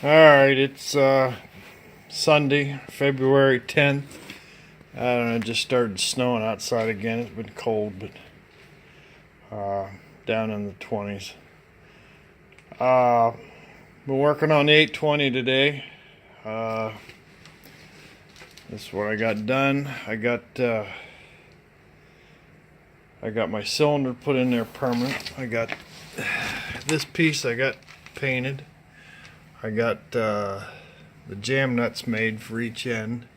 Alright, it's Sunday, February 10th. I don't know, it just started snowing outside again. It's been cold, but down in the 20s. Been working on the 820 today. This is what I got done. I got my cylinder put in there permanent. I got this piece I got painted. I got the jam nuts made for each end.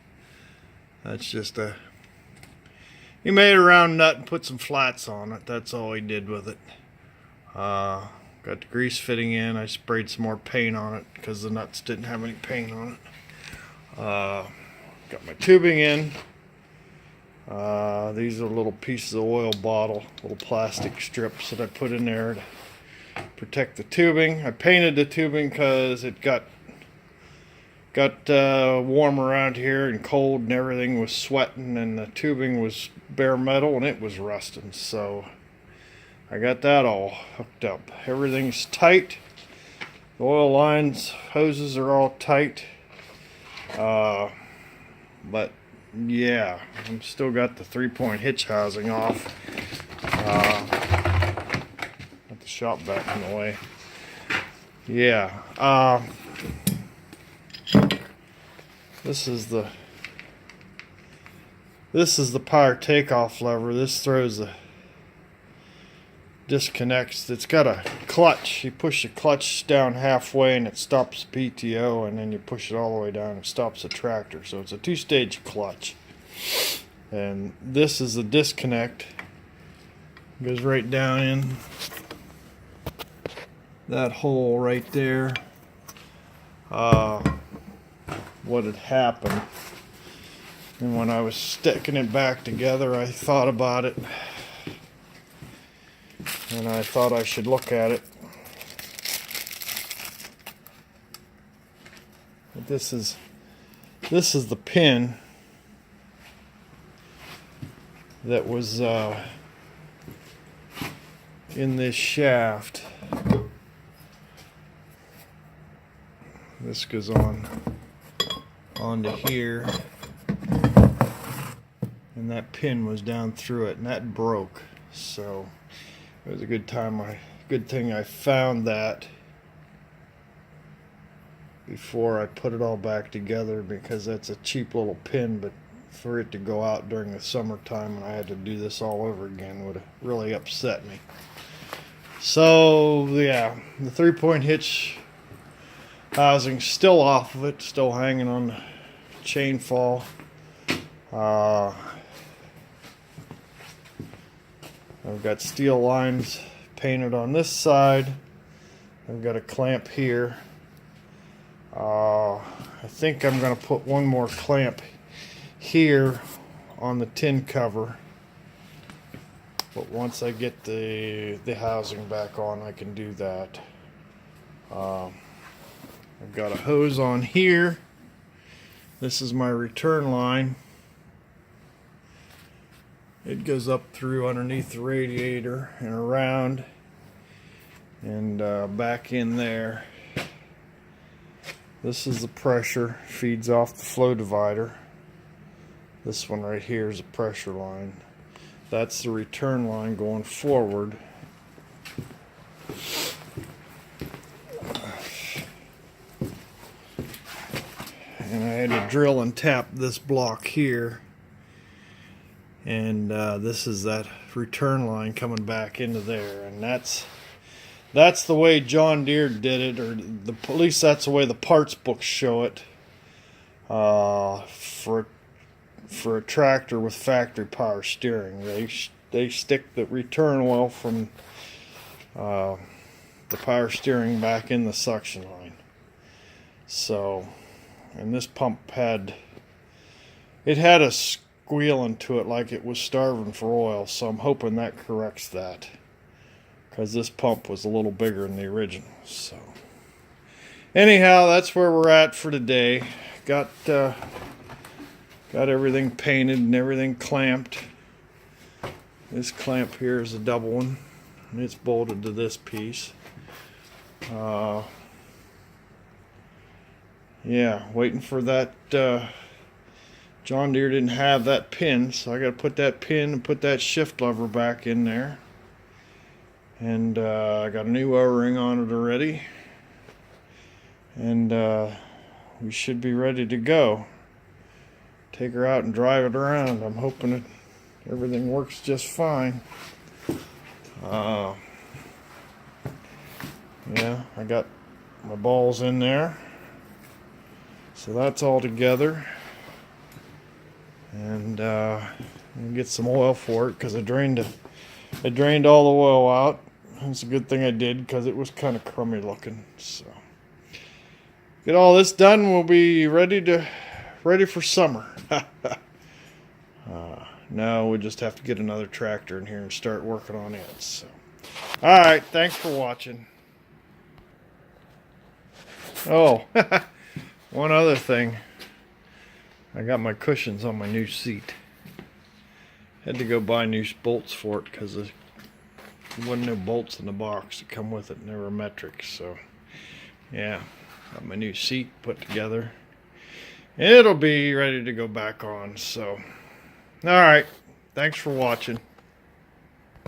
That's just he made a round nut and put some flats on it. That's all he did with it. Got the grease fitting in. I sprayed some more paint on it because the nuts didn't have any paint on it. Got my tubing in. These are little pieces of oil bottle, little plastic strips that I put in there to protect the tubing. I painted the tubing because it got warm around here and cold, and everything was sweating, and the tubing was bare metal and it was rusting. So I got that all hooked up. Everything's tight. The oil lines, hoses are all tight. But yeah, I'm still got the 3-point hitch housing off. Got the shop back in the way. Yeah. This is the power takeoff lever. This throws the disconnects. It's got a clutch. You push the clutch down halfway and it stops PTO, and then you push it all the way down and it stops the tractor. So it's a 2-stage clutch. And this is the disconnect. It goes right down in that hole right there. What had happened, and when I was sticking it back together, I thought about it, and I thought I should look at it. But this is the pin that was in this shaft. This goes onto here, and that pin was down through it, and that broke. So it was a good thing I found that before I put it all back together, because that's a cheap little pin, but for it to go out during the summertime and I had to do this all over again would have really upset me. So yeah, the 3-point hitch housing still off of it, still hanging on the chain fall. I've got steel lines painted on this side. I've got a clamp here. I think I'm going to put one more clamp here on the tin cover, but once I get the housing back on, I can do that. I've got a hose on here. This is my return line. It goes up through underneath the radiator and around and back in there. This is the pressure, feeds off the flow divider. This one right here is a pressure line. That's the return line going forward. And I had to drill and tap this block here, and this is that return line coming back into there, and that's the way John Deere did it, or at least that's the way the parts books show it, for a tractor with factory power steering. They stick the return oil from the power steering back in the suction line. So, and this pump had a squealing to it like it was starving for oil, so I'm hoping that corrects that, because this pump was a little bigger than the original. So anyhow, that's where we're at for today. Got everything painted and everything clamped. This clamp here is a double one, and it's bolted to this piece. yeah, waiting for that. John Deere didn't have that pin, so I got to put that pin and put that shift lever back in there. And I got a new O-ring on it already. And we should be ready to go. Take her out and drive it around. I'm hoping that everything works just fine. Yeah, I got my balls in there. So that's all together. And I'll get some oil for it because I drained all the oil out. It's a good thing I did because it was kind of crummy looking. So get all this done, we'll be ready for summer. Now we just have to get another tractor in here and start working on it. So, all right, thanks for watching. Oh, one other thing. I got my cushions on my new seat. Had to go buy new bolts for it because there wasn't no bolts in the box that come with it, and they were metric. So, yeah, got my new seat put together. It'll be ready to go back on. So, all right, thanks for watching.